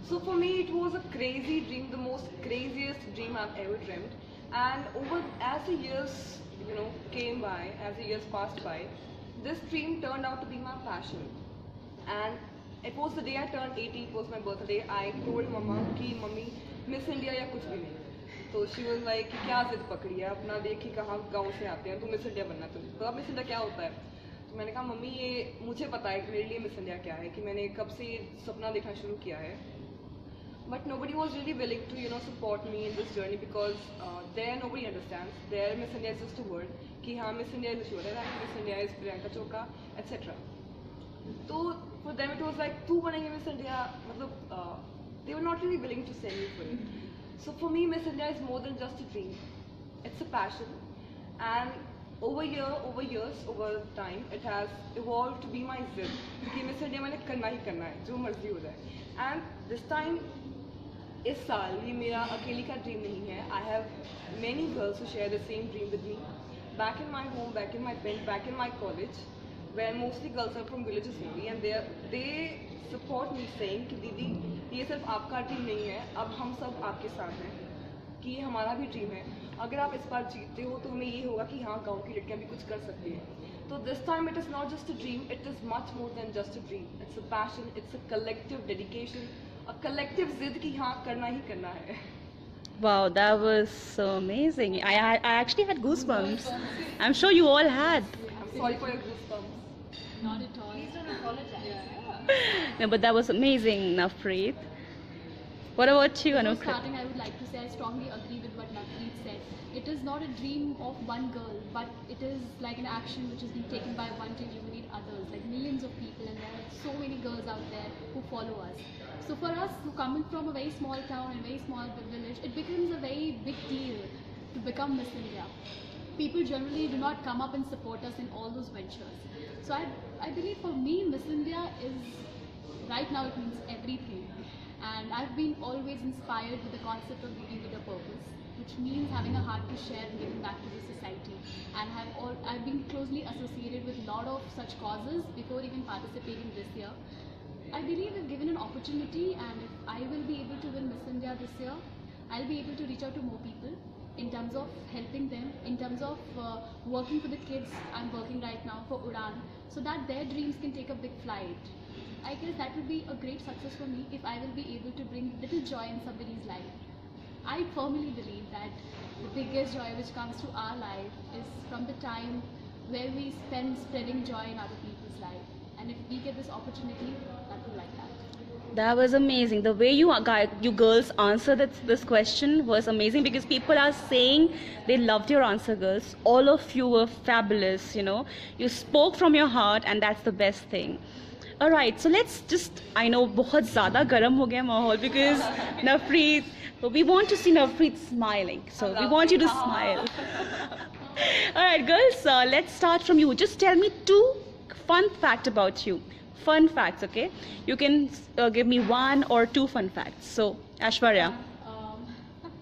[SPEAKER 4] So for me it was a crazy dream, the most craziest dream I've ever dreamt. And as the years came by, as the years passed by, this dream turned out to be my passion. And it was the day I turned 18, it was my birthday. I told Mama कि mummy Miss India या कुछ भी नहीं. तो she was like क्या जिद पकड़ी है अपना देख कि कहाँ गाँव से आते हैं, तू मिस इंडिया बनना तुझे तो अब मिस इंडिया क्या होता है. तो मैंने कहा मम्मी ये मुझे पता है कि मेरे लिए मिस इंडिया क्या है, कि मैंने कब से सपना देखना शुरू किया है. But nobody was really willing to support me in this journey because there nobody understands. There Miss India is just a word कि हाँ Miss India is Aishwarya, Miss India is Priyanka Chopra, etc. तो for them it was like तू बनेंगे Miss India, मतलब they were not really willing to send me for it. So for me, Miss India is more than just a dream. It's a passion, and over years, over time, it has evolved to be my zid. कि Miss India मैंने करना ही करना है, जो मर्जी हो जाए. And this time, इस साल ये मेरा अकेली का dream नहीं है. I have many girls who share the same dream with me. Back in my home, back in my pen, back in my college, where mostly girls are from villages only, and they support me saying कि दीदी ये सिर्फ आपका dream नहीं है, अब हम सब आपके साथ हैं, कि ये हमारा भी ड्रीम है. अगर आप इस बार जीतते हो तो हमें ये होगा कि हाँ गांव की लड़कियां भी कुछ कर सकती हैं. तो this time it is not just a dream, it is much more than just a dream. It's a passion, it's a collective dedication, a collective जिद कि हाँ करना ही करना है.
[SPEAKER 1] Wow, that was so amazing. I actually had goosebumps. I'm sure you all had.
[SPEAKER 4] I'm sorry for your goosebumps.
[SPEAKER 5] Not at all.
[SPEAKER 3] Please don't apologize.
[SPEAKER 1] No, but that was amazing, Navpreet. What about you,
[SPEAKER 5] Before
[SPEAKER 1] Anukriti?
[SPEAKER 5] starting, I would like to say I strongly agree with what Navpreet said. It is not a dream of one girl, but it is like an action which is being taken by one to illuminate others, like millions of people, and there are so many girls out there who follow us. So for us, who coming from a very small town and very small village, it becomes a very big deal to become Miss India. People generally do not come up and support us in all those ventures. So I believe for me, Miss India is, right now it means everything. And I've been always inspired with the concept of living with a purpose, which means having a heart to share and giving back to the society. And I've been closely associated with a lot of such causes before even participating this year. I believe if given an opportunity, and if I will be able to win Miss India this year, I'll be able to reach out to more people in terms of helping them, in terms of working for the kids I'm working right now for Udan, so that their dreams can take a big flight. I guess that would be a great success for me if I will be able to bring little joy in somebody's life. I firmly believe that the biggest joy which comes to our life is from the time where we spend spreading joy in other people's life. And if we get this opportunity, nothing like that.
[SPEAKER 1] That was amazing. The way you girls answered this question was amazing, because people are saying they loved your answer, girls. All of you were fabulous, You spoke from your heart, and that's the best thing. Alright, so let's just, I know बहुत ज़्यादा गर्म हो गया माहौल, because Navpreet, we want to see Navpreet smiling. So we want you to smile. Alright girls, let's start from you. Just tell me 2 fun facts about you. Fun facts, okay? You can give me 1 or 2 fun facts. So, Aishwarya.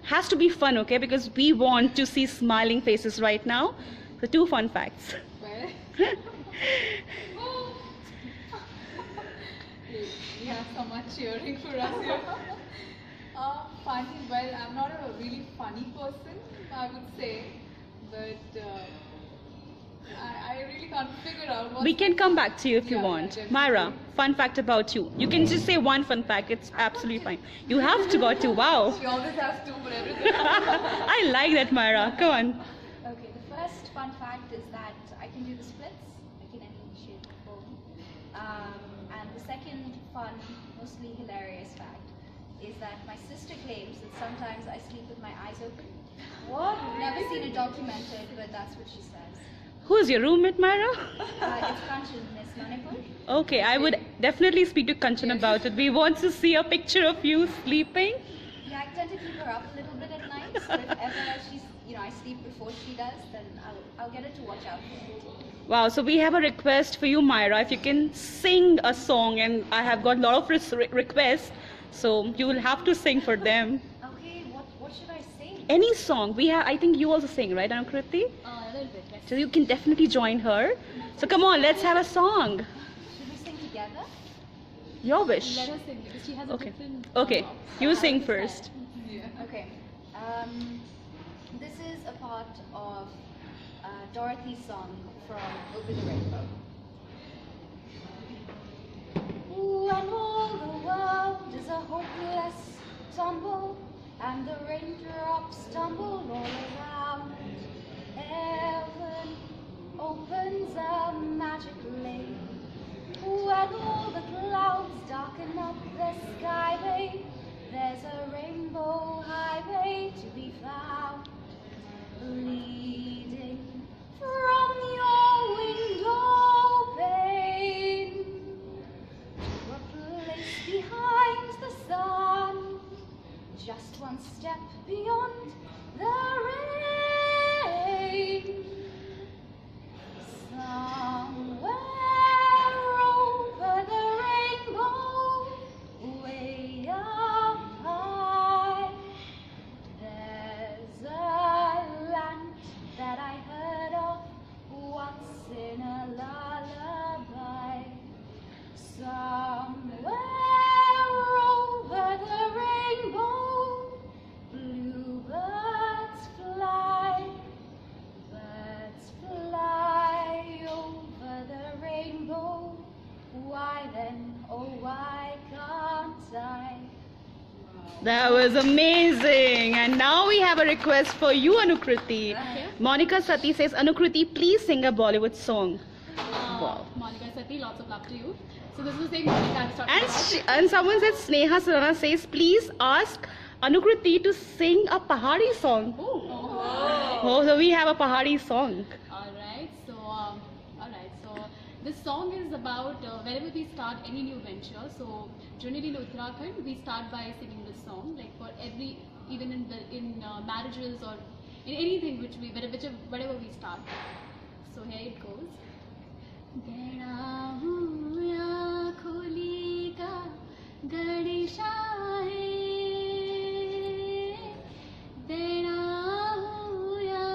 [SPEAKER 1] Has to be fun, okay? Because we want to see smiling faces right now. So 2 fun facts.
[SPEAKER 6] Well, we have so much cheering for us here. Funny, well, I'm not a really funny person, I would say, but I really can't figure out what.
[SPEAKER 1] We can come back to you if you want.
[SPEAKER 6] definitely.
[SPEAKER 1] Myra, fun fact about you. You can just say 1 fun fact, it's absolutely fine. You have to go to, wow.
[SPEAKER 4] She always has 2 for everything.
[SPEAKER 1] I like that, Myra. Come on.
[SPEAKER 3] Okay, the first fun fact is that I can do the splits, like in any shape or form. And the second fun, mostly hilarious fact is that my sister claims that sometimes I sleep with my eyes open. What? Never seen it documented, but that's what she says.
[SPEAKER 1] Who's your roommate, Myra?
[SPEAKER 3] It's Kanchan, Miss Manipur.
[SPEAKER 1] Okay, I would definitely speak to Kanchan about it. We want to see a picture of you sleeping.
[SPEAKER 3] Yeah, I tend to keep her up a little bit at night, so if ever she's I sleep before she does, then I'll get her to watch out for it.
[SPEAKER 1] Wow, so we have a request for you, Maira. If you can sing a song, and I have got a lot of requests, so you will have to sing for them.
[SPEAKER 3] Okay, what should I sing?
[SPEAKER 1] Any song. I think you also sing, right, Anukriti?
[SPEAKER 5] A little bit, yes.
[SPEAKER 1] So you can definitely join her. So come on, let's have a song.
[SPEAKER 3] Should we sing together?
[SPEAKER 1] Your wish.
[SPEAKER 5] Let her sing because she has a
[SPEAKER 1] Okay.
[SPEAKER 5] different.
[SPEAKER 1] Okay, you sing first.
[SPEAKER 3] Okay. This is a part of Dorothy's song from Over the Rainbow. When all the world is a hopeless tumble, and the raindrops tumble all around, heaven opens a magic lake. When all the clouds darken up the skyway, there's a rainbow highway to be found, leading from your window pane to a place behind the sun, just one step beyond the rain. Somewhere over the rainbow, way up high, there's a land that I heard of once in a lullaby. Somewhere over the rainbow, bluebirds fly. Birds fly over the rainbow. Why then, oh why can't I?
[SPEAKER 1] That was amazing. And now we have a request for you, Anukriti.
[SPEAKER 5] Okay.
[SPEAKER 1] Monica Sati says, Anukriti, please sing a Bollywood song. Wow.
[SPEAKER 5] Monica Sati, lots of love to you. So this is the same Monica I'm talking
[SPEAKER 1] And,
[SPEAKER 5] about.
[SPEAKER 1] and someone said, Sneha Surana says, please ask Anukriti to sing a Pahari song. Oh, so we have a Pahari song.
[SPEAKER 5] Alright, so this song is about whenever we start any new venture. So generally in Uttarakhand, we start by singing this song, like for every, even in marriages or in anything whatever we start. So here it goes. Dena huya kholi ka Ganesha hai, dena huya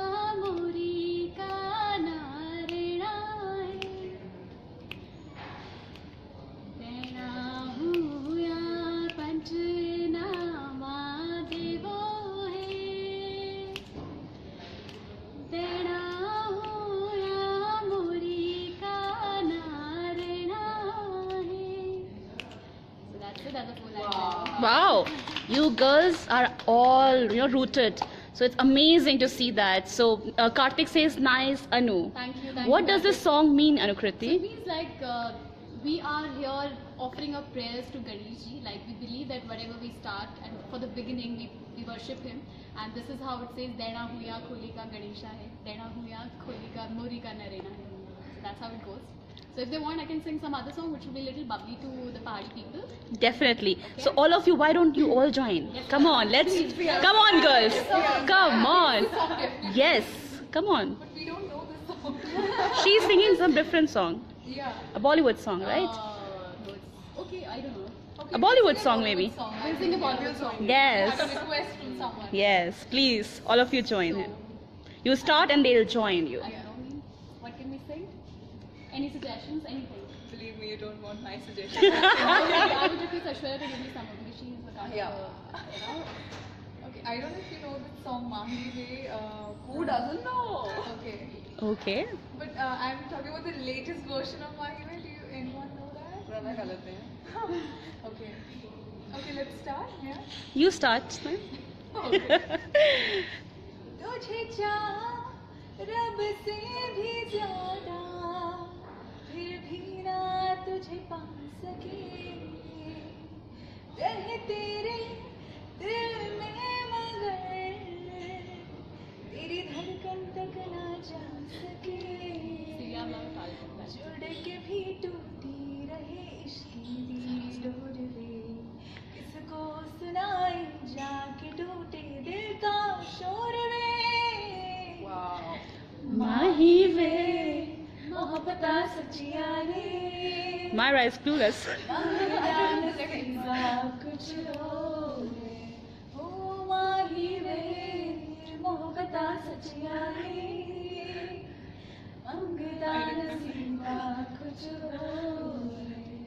[SPEAKER 5] mori ka narena hai, dena huya panchnama devo hai, dena huya mori ka narena hai. So that's it, that's a full line.
[SPEAKER 1] Wow, you girls are all rooted. So it's amazing to see that. So Karthik says, nice, Anu.
[SPEAKER 5] Thank you.
[SPEAKER 1] What does this song mean,
[SPEAKER 5] So it
[SPEAKER 1] Anukriti?
[SPEAKER 5] means like we are here offering up prayers to Ganeshji. Like we believe that whatever we start, and for the beginning we worship him. And this is how it says, Dena huya kholi ka Ganesha hai, Dena huya kholi ka mori ka narena hai. So that's how it goes. So if they want, I can sing some other song which will be a little bubbly to the Pahari people.
[SPEAKER 1] Definitely. So all of you, why don't you all join? Come on, come on, girls. Come on. Yes, come on.
[SPEAKER 6] But we don't know this song.
[SPEAKER 1] She's singing some different song.
[SPEAKER 6] Yeah.
[SPEAKER 1] A Bollywood song, right?
[SPEAKER 5] No, okay, I don't know.
[SPEAKER 6] Okay,
[SPEAKER 1] A Bollywood
[SPEAKER 6] sing a
[SPEAKER 1] song, maybe.
[SPEAKER 6] song.
[SPEAKER 5] We'll sing a Bollywood song.
[SPEAKER 1] Yes.
[SPEAKER 6] Have a request from someone.
[SPEAKER 1] Yes, please, all of you join him. You start and they'll join you.
[SPEAKER 5] I don't know. What can we sing? Any suggestions? Anything?
[SPEAKER 6] Believe me, you don't want my suggestions.
[SPEAKER 5] I would request Aishwarya to give me some because she is the kind
[SPEAKER 6] Yeah.
[SPEAKER 5] of,
[SPEAKER 6] Okay, I don't know if you know this song Mahi Re.
[SPEAKER 4] Who doesn't know?
[SPEAKER 6] Okay.
[SPEAKER 1] Okay.
[SPEAKER 6] But I'm talking about the latest version of Mahi Re. Do you anyone know that?
[SPEAKER 4] Rana ka lete hain.
[SPEAKER 6] Okay. Okay, let's start. Yeah.
[SPEAKER 1] You start.
[SPEAKER 6] तुझे चाहा रब से भी ज्यादा, फिर भी ना तुझे पा सके, रहे तेरे दिल में मगर तेरी धड़कन तक ना जा सके, जुड़ के भी टूटी रहे इश्क की डोर वे, किसको सुनाए जाके टूटे दिल का शोर वे,
[SPEAKER 1] mahi ve mohabbatan sachiyan re. Maira is clueless.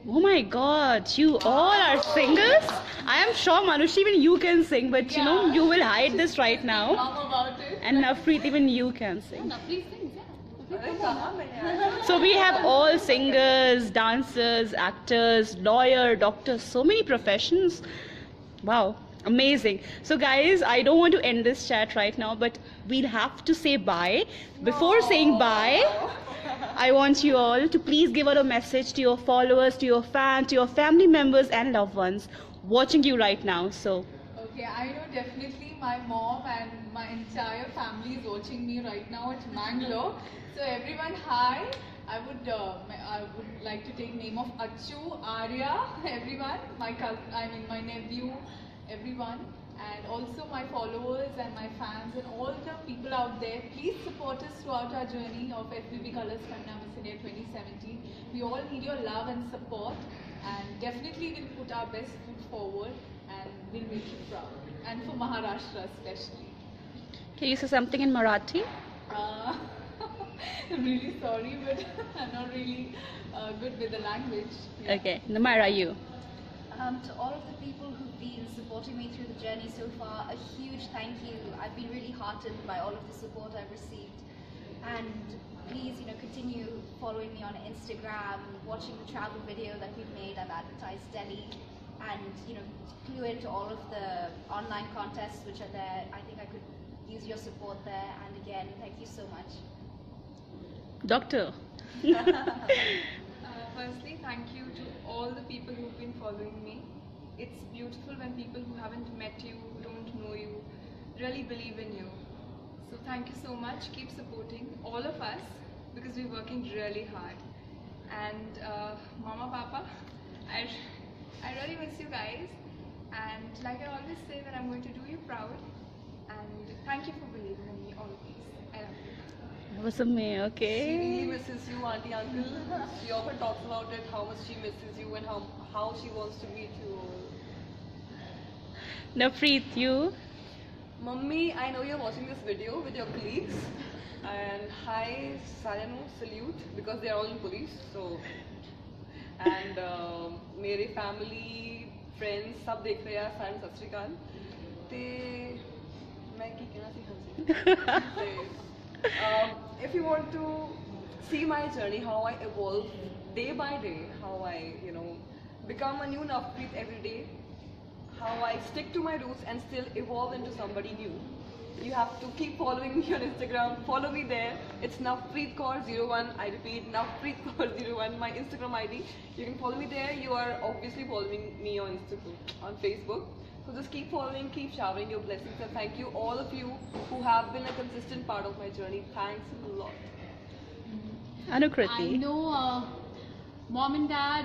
[SPEAKER 1] Oh my god, you all are singers? I am sure Manushi, even you can sing, but you know, you will hide this right now.
[SPEAKER 6] About it.
[SPEAKER 1] And Navpreet, even you can sing.
[SPEAKER 5] Navpreet sings, yeah.
[SPEAKER 1] So we have all singers, dancers, actors, lawyer, doctors, so many professions. Wow, amazing. So guys, I don't want to end this chat right now, but we'll have to say bye. Before saying bye, I want you all to please give out a message to your followers, to your fans, to your family members and loved ones watching you right now. So
[SPEAKER 6] Okay, I know definitely my mom and my entire family is watching me right now at Mangalore. So everyone, hi. I would like to take name of Achu, Arya, everyone, my cousin, my nephew, everyone, and also my followers and my fans and all the people out there. Please support us throughout our journey of FBB Colors Femina Miss India 2017. We all need your love and support, and definitely we'll put our best foot forward and we'll make you proud. And for Maharashtra especially.
[SPEAKER 1] can you say something in Marathi?
[SPEAKER 6] I'm really sorry, but I'm not really good with the language. Yeah.
[SPEAKER 1] Okay, Maira, you.
[SPEAKER 3] To all of the people who've been supporting me through the journey so far, a huge thank you. I've been really heartened by all of the support I've received. And please, continue following me on Instagram, watching the travel video that we've made. I've advertised Delhi, and clue into all of the online contests which are there. I think I could use your support there. And again, thank you so much.
[SPEAKER 1] Doctor.
[SPEAKER 2] Firstly, thank you to all the people who've been following me. It's beautiful when people who haven't met you, who don't know you, really believe in you. So thank you so much. Keep supporting all of us because we're working really hard. And Mama, Papa, I really miss you guys. And like I always say, that I'm going to do you proud. And thank you for believing in me always. I love you.
[SPEAKER 1] That was amazing,
[SPEAKER 4] She
[SPEAKER 1] okay.
[SPEAKER 4] really misses you, auntie, uncle. She often talks about it, how much she misses you and how she wants to meet you.
[SPEAKER 1] Navpreet, you.
[SPEAKER 4] Mummy, I know you're watching this video with your colleagues. And hi, Sayanu, salute, because they're all in police. So, and मेरे family, friends, सब देख रहे हैं, सारे सत श्री अकाल. ते मैं की कहना सी हाँ if you want to see my journey, how I evolve day by day, how I become a new Navpreet every day, how I stick to my roots and still evolve into somebody new, you have to keep following me on Instagram. Follow me there. It's Navpreet Kaur01. I repeat, Navpreet Kaur01, my Instagram ID. You can follow me there. You are obviously following me on Instagram, on Facebook. So just keep following, keep showering your blessings, and thank you all of you who have been a consistent part of my journey. Thanks a lot.
[SPEAKER 1] Anukriti.
[SPEAKER 5] I know mom and dad,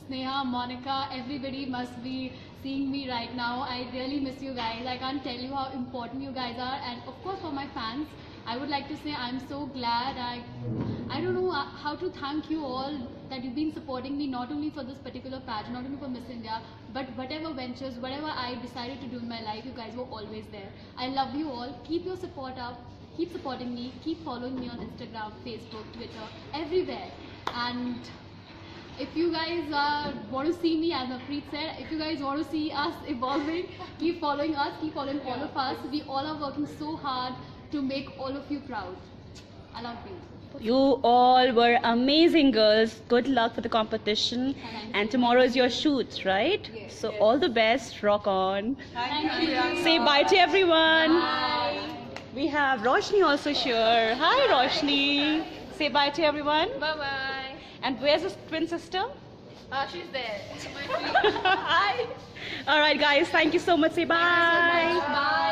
[SPEAKER 5] Sneha, Monica, everybody must be seeing me right now. I really miss you guys. I can't tell you how important you guys are. And of course for my fans, I would like to say I'm so glad. I don't know how to thank you all that you've been supporting me, not only for this particular pageant, not only for Miss India, but whatever ventures, whatever I decided to do in my life, you guys were always there. I love you all. Keep your support up. Keep supporting me. Keep following me on Instagram, Facebook, Twitter, everywhere. And if you guys want to see me, as Navpreet said, if you guys want to see us evolving, keep following us, keep following all of us. We all are working so hard to make all of you proud. I love you.
[SPEAKER 1] You all were amazing girls. Good luck for the competition. And tomorrow is your shoot, right?
[SPEAKER 3] Yes.
[SPEAKER 1] So all the best. Rock on.
[SPEAKER 4] Thank you. Priyanka.
[SPEAKER 1] Say bye to everyone.
[SPEAKER 5] Bye.
[SPEAKER 1] We have Roshni also here. Hi Roshni. Say bye to everyone.
[SPEAKER 2] Bye-bye.
[SPEAKER 1] And where's his twin sister?
[SPEAKER 2] She's there.
[SPEAKER 1] Hi. All right guys, thank you so much. Say bye.
[SPEAKER 5] Bye.